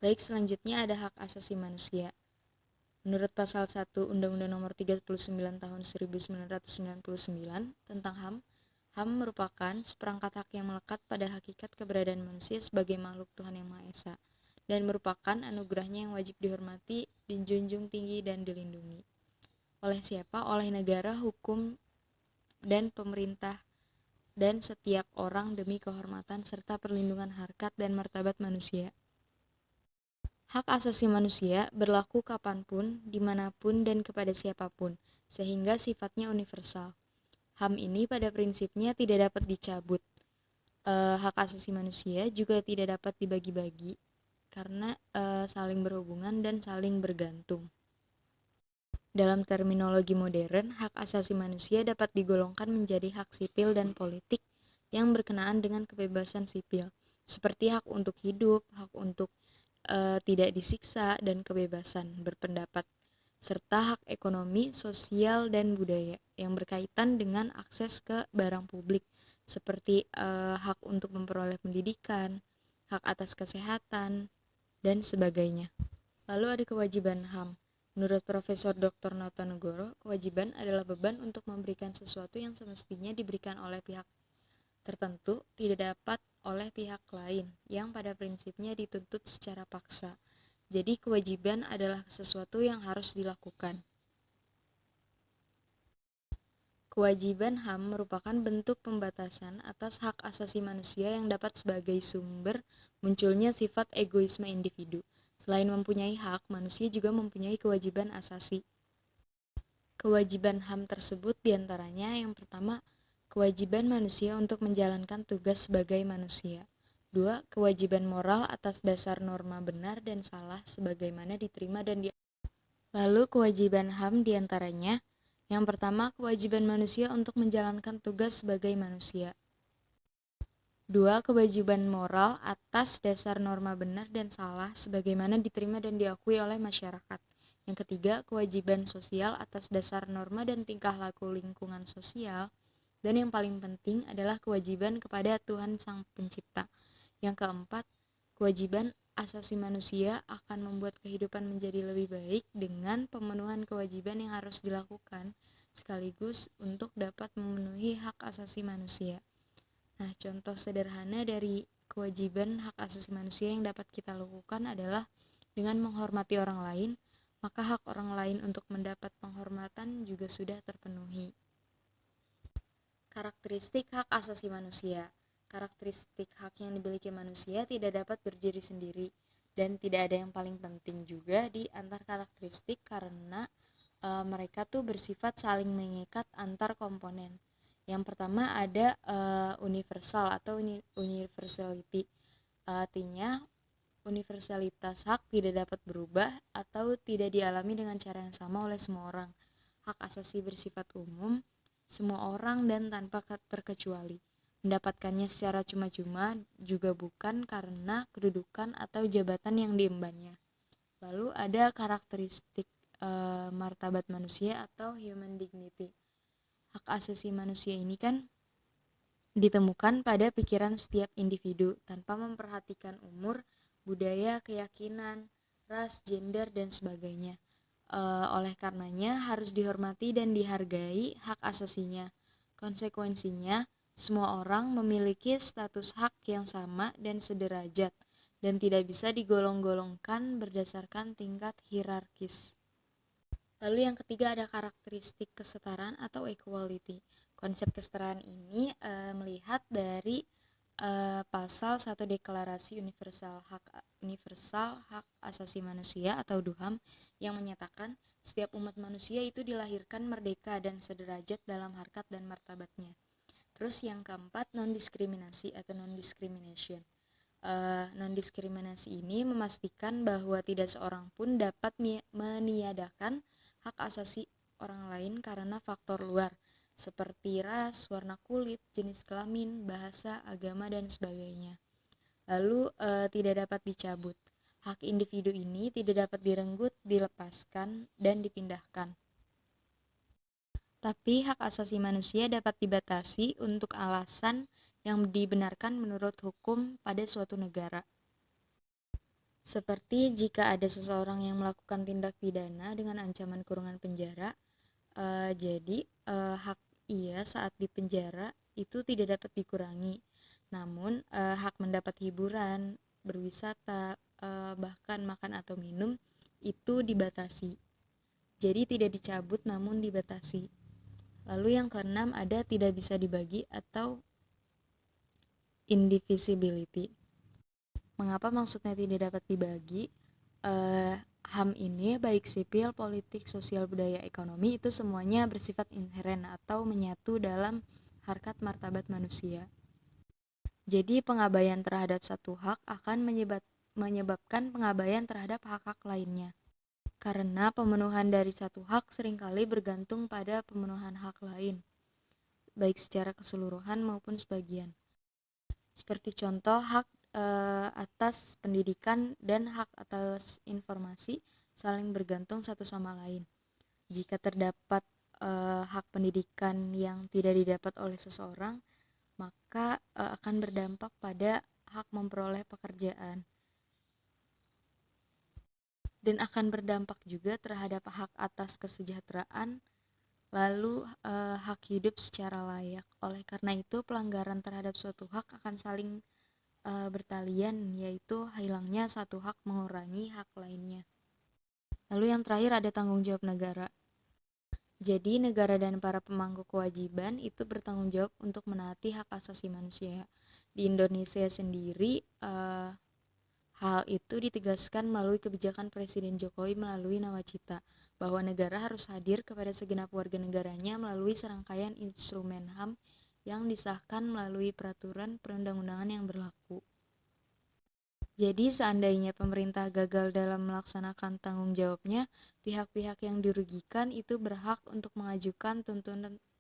Baik, selanjutnya ada hak asasi manusia. Menurut pasal 1 Undang-Undang Nomor 39 Tahun 1999 tentang HAM, HAM merupakan seperangkat hak yang melekat pada hakikat keberadaan manusia sebagai makhluk Tuhan Yang Maha Esa dan merupakan anugerahnya yang wajib dihormati, dijunjung tinggi, dan dilindungi. Oleh siapa? Oleh negara, hukum, dan pemerintah dan setiap orang demi kehormatan serta perlindungan harkat dan martabat manusia. Hak asasi manusia berlaku kapanpun, dimanapun, dan kepada siapapun, sehingga sifatnya universal. HAM ini pada prinsipnya tidak dapat dicabut. Hak asasi manusia juga tidak dapat dibagi-bagi, karena saling berhubungan dan saling bergantung. Dalam terminologi modern, hak asasi manusia dapat digolongkan menjadi hak sipil dan politik yang berkenaan dengan kebebasan sipil, seperti hak untuk hidup, hak untuk tidak disiksa, dan kebebasan berpendapat, serta hak ekonomi, sosial, dan budaya yang berkaitan dengan akses ke barang publik, seperti hak untuk memperoleh pendidikan, hak atas kesehatan, dan sebagainya. Lalu ada kewajiban HAM. Menurut Profesor Dr. Notonegoro, kewajiban adalah beban untuk memberikan sesuatu yang semestinya diberikan oleh pihak tertentu tidak dapat oleh pihak lain yang pada prinsipnya dituntut secara paksa. Jadi kewajiban adalah sesuatu yang harus dilakukan. Kewajiban HAM merupakan bentuk pembatasan atas hak asasi manusia yang dapat sebagai sumber munculnya sifat egoisme individu. Selain mempunyai hak, manusia juga mempunyai kewajiban asasi. Kewajiban HAM tersebut diantaranya yang pertama, kewajiban manusia untuk menjalankan tugas sebagai manusia. 2. Kewajiban moral atas dasar norma benar dan salah sebagaimana diterima dan Lalu kewajiban HAM diantaranya yang pertama, kewajiban manusia untuk menjalankan tugas sebagai manusia. 2. Kewajiban moral atas dasar norma benar dan salah sebagaimana diterima dan diakui oleh masyarakat. Yang ketiga, kewajiban sosial atas dasar norma dan tingkah laku lingkungan sosial. Dan yang paling penting adalah kewajiban kepada Tuhan Sang Pencipta. Yang keempat, kewajiban asasi manusia akan membuat kehidupan menjadi lebih baik dengan pemenuhan kewajiban yang harus dilakukan sekaligus untuk dapat memenuhi hak asasi manusia. Nah, contoh sederhana dari kewajiban hak asasi manusia yang dapat kita lakukan adalah dengan menghormati orang lain, maka hak orang lain untuk mendapat penghormatan juga sudah terpenuhi. Karakteristik hak asasi manusia. Karakteristik hak yang dimiliki manusia tidak dapat berdiri sendiri dan tidak ada yang paling penting juga di antar karakteristik karena mereka tuh bersifat saling mengikat antar komponen. Yang pertama ada universal atau universality. Artinya universalitas hak tidak dapat berubah atau tidak dialami dengan cara yang sama oleh semua orang. Hak asasi bersifat umum, semua orang dan tanpa terkecuali. Mendapatkannya secara cuma-cuma juga bukan karena kedudukan atau jabatan yang diembannya. Lalu ada karakteristik martabat manusia atau human dignity. Hak asasi manusia ini kan ditemukan pada pikiran setiap individu tanpa memperhatikan umur, budaya, keyakinan, ras, gender, dan sebagainya. Oleh karenanya harus dihormati dan dihargai hak asasinya. Konsekuensinya, semua orang memiliki status hak yang sama dan sederajat dan tidak bisa digolong-golongkan berdasarkan tingkat hierarkis. Lalu yang ketiga ada karakteristik kesetaraan atau equality. Konsep kesetaraan ini melihat dari pasal 1 Deklarasi Universal Hak Asasi Manusia atau DUHAM yang menyatakan setiap umat manusia itu dilahirkan merdeka dan sederajat dalam harkat dan martabatnya. Terus yang keempat non-diskriminasi atau non-discrimination. Non-diskriminasi ini memastikan bahwa tidak seorang pun dapat meniadakan hak asasi orang lain karena faktor luar seperti ras, warna kulit, jenis kelamin, bahasa, agama, dan sebagainya. Lalu tidak dapat dicabut. Hak individu ini tidak dapat direnggut, dilepaskan, dan dipindahkan. Tapi hak asasi manusia dapat dibatasi untuk alasan yang dibenarkan menurut hukum pada suatu negara. Seperti jika ada seseorang yang melakukan tindak pidana dengan ancaman kurungan penjara, hak ia saat di penjara itu tidak dapat dikurangi. Namun hak mendapat hiburan, berwisata, bahkan makan atau minum itu dibatasi. Jadi tidak dicabut namun dibatasi. Lalu yang keenam ada tidak bisa dibagi atau indivisibility. Mengapa maksudnya tidak dapat dibagi? HAM ini baik sipil, politik, sosial, budaya, ekonomi itu semuanya bersifat inheren atau menyatu dalam harkat martabat manusia. Jadi pengabaian terhadap satu hak akan menyebabkan pengabaian terhadap hak-hak lainnya. Karena pemenuhan dari satu hak seringkali bergantung pada pemenuhan hak lain, baik secara keseluruhan maupun sebagian. Seperti contoh hak atas pendidikan dan hak atas informasi saling bergantung satu sama lain. Jika terdapat hak pendidikan yang tidak didapat oleh seseorang, maka akan berdampak pada hak memperoleh pekerjaan. Dan akan berdampak juga terhadap hak atas kesejahteraan, lalu hak hidup secara layak. Oleh karena itu, pelanggaran terhadap suatu hak akan saling bertalian, yaitu hilangnya satu hak mengurangi hak lainnya. Lalu yang terakhir ada tanggung jawab negara. Jadi negara dan para pemangku kewajiban itu bertanggung jawab untuk menaati hak asasi manusia. Di Indonesia sendiri hal itu ditegaskan melalui kebijakan Presiden Jokowi melalui Nawacita, bahwa negara harus hadir kepada segenap warga negaranya melalui serangkaian instrumen HAM yang disahkan melalui peraturan perundang-undangan yang berlaku. Jadi seandainya pemerintah gagal dalam melaksanakan tanggung jawabnya, pihak-pihak yang dirugikan itu berhak untuk mengajukan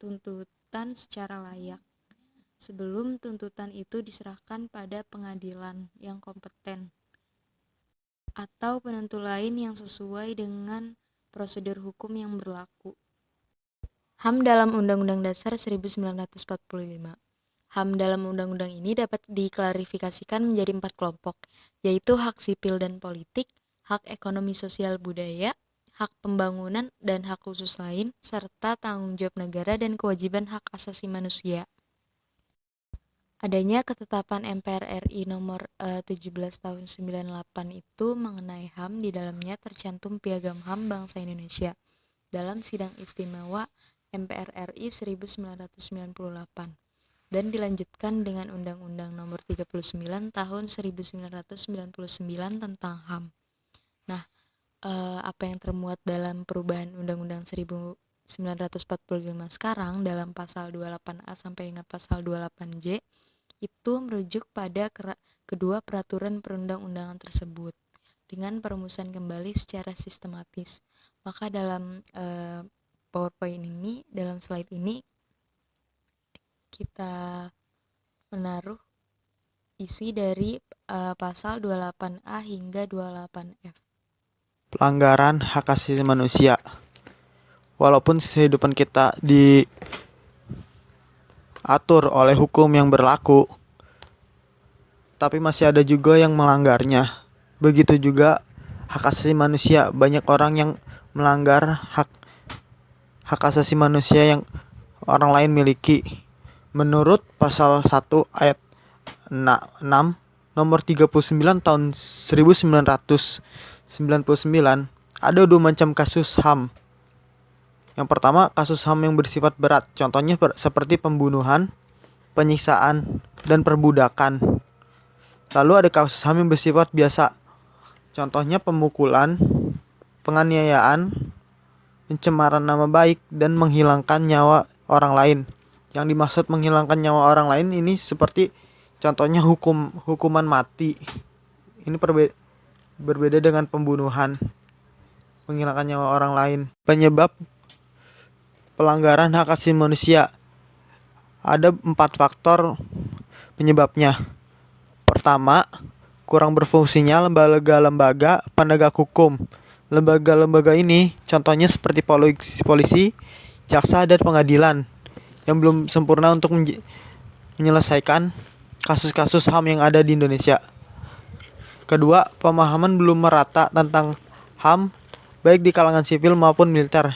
tuntutan secara layak, sebelum tuntutan itu diserahkan pada pengadilan yang kompeten atau penentu lain yang sesuai dengan prosedur hukum yang berlaku. HAM dalam Undang-Undang Dasar 1945. HAM dalam undang-undang ini dapat diklarifikasikan menjadi 4 kelompok, yaitu hak sipil dan politik, hak ekonomi sosial budaya, hak pembangunan dan hak khusus lain, serta tanggung jawab negara dan kewajiban hak asasi manusia. Adanya ketetapan MPR RI nomor 17 tahun 98 itu mengenai HAM, di dalamnya tercantum Piagam HAM Bangsa Indonesia dalam sidang istimewa MPR RI 1998 dan dilanjutkan dengan Undang-Undang nomor 39 tahun 1999 tentang HAM. Nah, apa yang termuat dalam perubahan Undang-Undang 1945 sekarang dalam pasal 28A sampai dengan pasal 28J itu merujuk pada kedua peraturan perundang-undangan tersebut dengan perumusan kembali secara sistematis. Maka dalam PowerPoint ini, dalam slide ini kita menaruh isi dari pasal 28A hingga 28F. Pelanggaran hak asasi manusia. Walaupun kehidupan kita diatur oleh hukum yang berlaku, tapi masih ada juga yang melanggarnya. Begitu juga hak asasi manusia. Banyak orang yang melanggar hak asasi manusia yang orang lain miliki. Menurut pasal 1 ayat 6 nomor 39 tahun 1999 ada 2 macam kasus HAM. Yang pertama, kasus HAM yang bersifat berat. Contohnya seperti pembunuhan, penyiksaan, dan perbudakan. Lalu ada kasus HAM yang bersifat biasa. Contohnya pemukulan, penganiayaan, pencemaran nama baik, dan menghilangkan nyawa orang lain. Yang dimaksud menghilangkan nyawa orang lain ini seperti contohnya hukuman mati. Ini berbeda dengan pembunuhan, menghilangkan nyawa orang lain. Penyebab pelanggaran hak asasi manusia. Ada 4 faktor penyebabnya. Pertama, kurang berfungsinya lembaga-lembaga penegak hukum. Lembaga-lembaga ini contohnya seperti polisi, jaksa, dan pengadilan yang belum sempurna untuk menyelesaikan kasus-kasus HAM yang ada di Indonesia. Kedua, pemahaman belum merata tentang HAM baik di kalangan sipil maupun militer.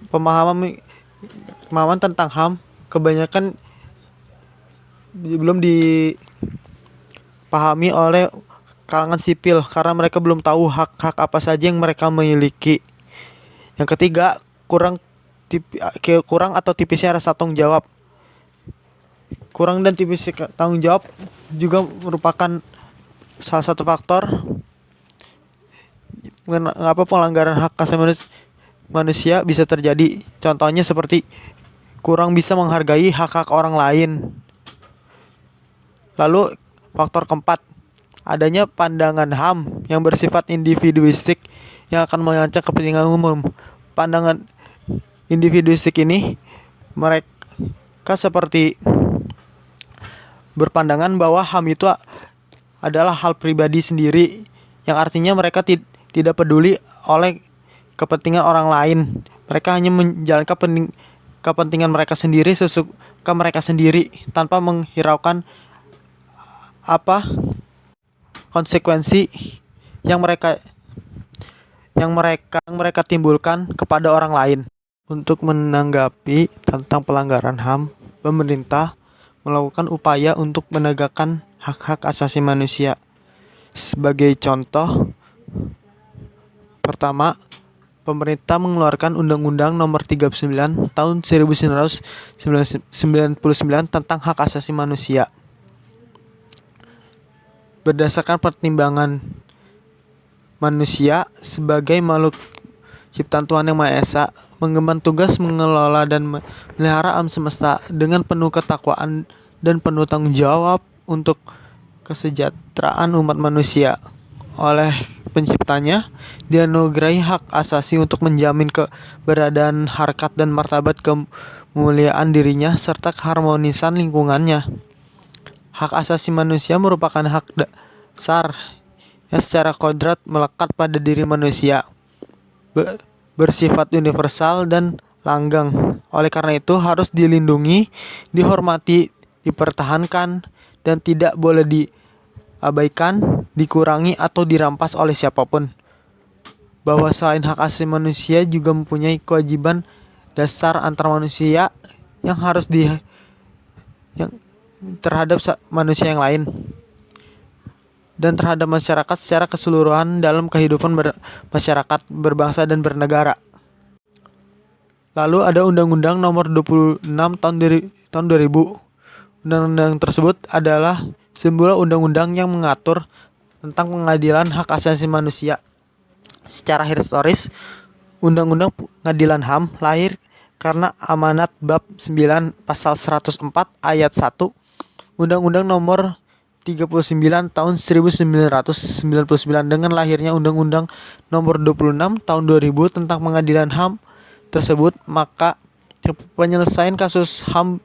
Pemahaman tentang HAM kebanyakan belum dipahami oleh kalangan sipil karena mereka belum tahu hak-hak apa saja yang mereka miliki. Yang ketiga, kurang atau tipisnya rasa tanggung jawab. Kurang dan tipisnya tanggung jawab juga merupakan salah satu faktor mengapa pelanggaran hak asasi manusia bisa terjadi. Contohnya seperti kurang bisa menghargai hak-hak orang lain. Lalu faktor keempat, adanya pandangan HAM yang bersifat individuistik yang akan mengancam kepentingan umum. Pandangan individuistik ini mereka seperti berpandangan bahwa HAM itu adalah hal pribadi sendiri, yang artinya mereka tidak peduli oleh kepentingan orang lain. Mereka hanya menjalankan kepentingan mereka sendiri sesuka mereka sendiri tanpa menghiraukan apa konsekuensi yang mereka timbulkan kepada orang lain. Untuk menanggapi tentang pelanggaran HAM, pemerintah melakukan upaya untuk menegakkan hak-hak asasi manusia. Sebagai contoh, pertama, pemerintah mengeluarkan Undang-Undang Nomor 39 Tahun 1999 tentang hak asasi manusia. Berdasarkan pertimbangan manusia sebagai makhluk ciptaan Tuhan Yang Maha Esa, mengemban tugas mengelola dan memelihara alam semesta dengan penuh ketakwaan dan penuh tanggung jawab untuk kesejahteraan umat manusia. Oleh penciptanya, dianugerahi hak asasi untuk menjamin keberadaan, harkat dan martabat kemuliaan dirinya serta keharmonisan lingkungannya. Hak asasi manusia merupakan hak dasar yang secara kodrat melekat pada diri manusia, bersifat universal dan langgang. Oleh karena itu harus dilindungi, dihormati, dipertahankan, dan tidak boleh diabaikan, dikurangi, atau dirampas oleh siapapun. Bahwa selain hak asasi manusia juga mempunyai kewajiban dasar antar manusia yang harus terhadap manusia yang lain dan terhadap masyarakat secara keseluruhan dalam kehidupan masyarakat, berbangsa dan bernegara. Lalu ada Undang-Undang Nomor 26 tahun 2000. Undang-undang tersebut adalah sebuah undang-undang yang mengatur tentang pengadilan hak asasi manusia. Secara historis, Undang-Undang Pengadilan HAM lahir karena amanat bab 9 pasal 104 ayat 1 Undang-Undang Nomor 39 tahun 1999. Dengan lahirnya Undang-Undang Nomor 26 tahun 2000 tentang pengadilan HAM tersebut, maka penyelesaian kasus HAM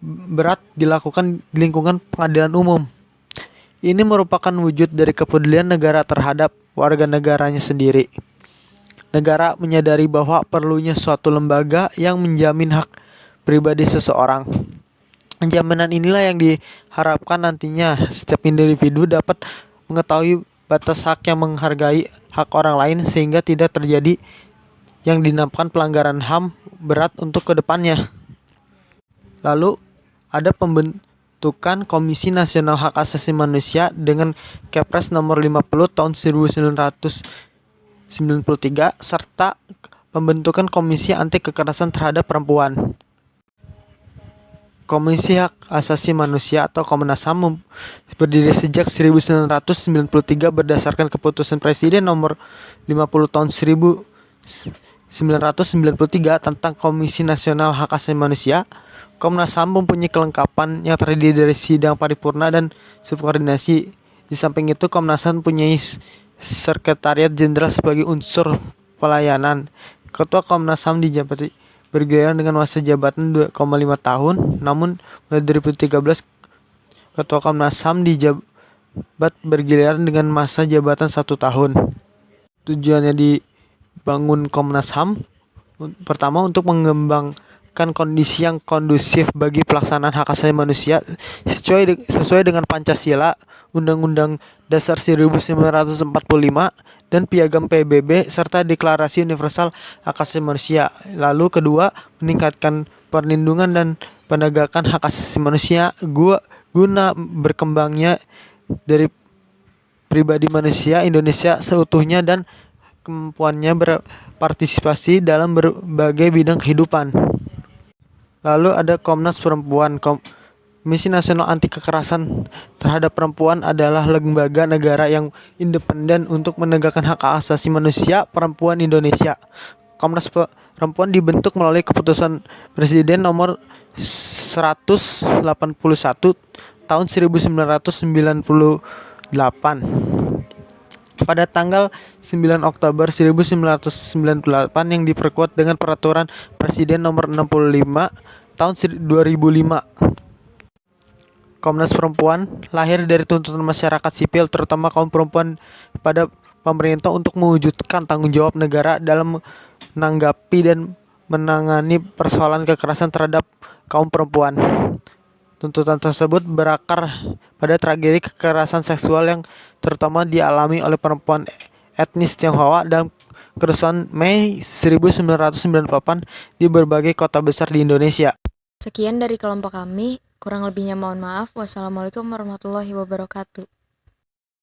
berat dilakukan di lingkungan pengadilan umum. Ini merupakan wujud dari kepedulian negara terhadap warga negaranya sendiri. Negara menyadari bahwa perlunya suatu lembaga yang menjamin hak pribadi seseorang. Jaminan inilah yang diharapkan nantinya setiap individu dapat mengetahui batas hak yang menghargai hak orang lain sehingga tidak terjadi yang dinamakan pelanggaran HAM berat untuk kedepannya. Lalu ada pembentukan Komisi Nasional Hak Asasi Manusia dengan Kepres Nomor 50 tahun 1993 serta pembentukan Komisi Anti Kekerasan Terhadap Perempuan. Komisi Hak Asasi Manusia atau Komnas HAM berdiri sejak 1993 berdasarkan keputusan Presiden Nomor 50 tahun 1993 tentang Komisi Nasional Hak Asasi Manusia. Komnas HAM mempunyai kelengkapan yang terdiri dari sidang paripurna dan subordinasi. Di samping itu, Komnas HAM mempunyai Sekretariat Jenderal sebagai unsur pelayanan. Ketua Komnas HAM dijabati bergiliran dengan masa jabatan 2,5 tahun. Namun mulai 2013 Ketua Komnas HAM dijabat bergiliran dengan masa jabatan 1 tahun. Tujuannya dibangun Komnas HAM pertama untuk mengembangkan kondisi yang kondusif bagi pelaksanaan hak asasi manusia sesuai dengan Pancasila, Undang-Undang Dasar 1945 dan Piagam PBB serta Deklarasi Universal Hak Asasi Manusia. Lalu kedua, meningkatkan perlindungan dan penegakan hak asasi manusia guna berkembangnya dari pribadi manusia Indonesia seutuhnya dan kemampuannya berpartisipasi dalam berbagai bidang kehidupan. Lalu ada Komnas Perempuan. Komisi Nasional Anti Kekerasan Terhadap Perempuan adalah lembaga negara yang independen untuk menegakkan hak asasi manusia perempuan Indonesia. Komnas Perempuan dibentuk melalui keputusan Presiden nomor 181 tahun 1998 pada tanggal 9 Oktober 1998 yang diperkuat dengan Peraturan Presiden nomor 65 tahun 2005. Komnas Perempuan lahir dari tuntutan masyarakat sipil terutama kaum perempuan pada pemerintah untuk mewujudkan tanggung jawab negara dalam menanggapi dan menangani persoalan kekerasan terhadap kaum perempuan. Tuntutan tersebut berakar pada tragedi kekerasan seksual yang terutama dialami oleh perempuan etnis Tionghoa dalam kerusuhan Mei 1998 di berbagai kota besar di Indonesia. Sekian dari kelompok kami, kurang lebihnya mohon maaf. Wassalamualaikum warahmatullahi wabarakatuh.